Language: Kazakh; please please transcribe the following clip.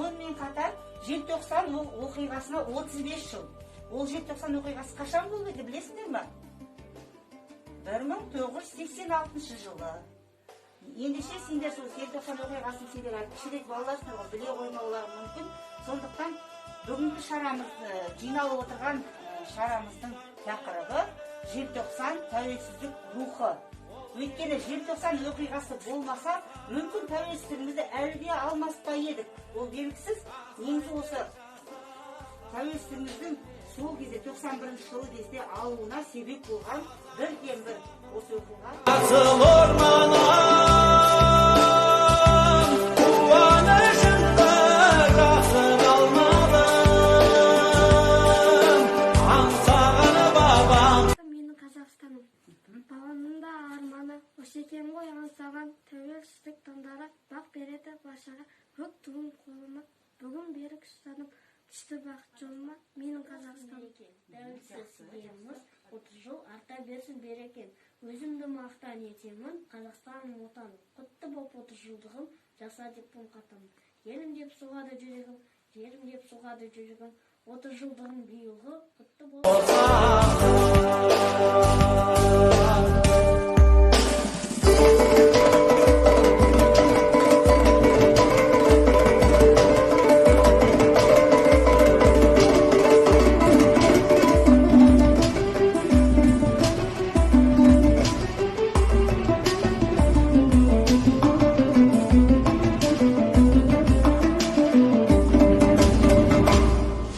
Сонымен қатар желтоқсан оқиғасына 35 жыл. Ол желтоқсан оқиғасы қашан болды еді, білесіңдер ме? 1986 жылы. Ендеше сендер сол желтоқсан оқиғасын сендер кішірек балаларсыңдар ғой, біле қоймаулары мүмкін. Сондықтан бүгінгі шарамызды, жиналып отырған шарамыздың тақырыбы желтоқсан тәуелсіздік рухы. Өйткені желтоқсан оқиғасы болмаса, мүмкін тәуелсіздігімізді әлі де алмас па едік. Ол белгісіз, негізі осы тәуелсіздігіміздің сол кезде 91 жылы кезде алуына себеп болған бірден-бір осы оқиға. Осекем ғой аңсаған тәуелсіздік таңдары бақ береді баршаға көк туым қолыма бүгін берік ұстанып түсті бақыт жолыма менің Қазақстаным. Тәуелсіздігіміз 30 жыл арта берсін берекен. Өзімді мақтан етемін, Қазақстаным отаным. Құтты боп 30 жылдығым, жаса деп пұн қатамын. Елім деп соғады жүрегім, жерім деп соғады жүрегім. 30 жылдығым биылғы құтты боп.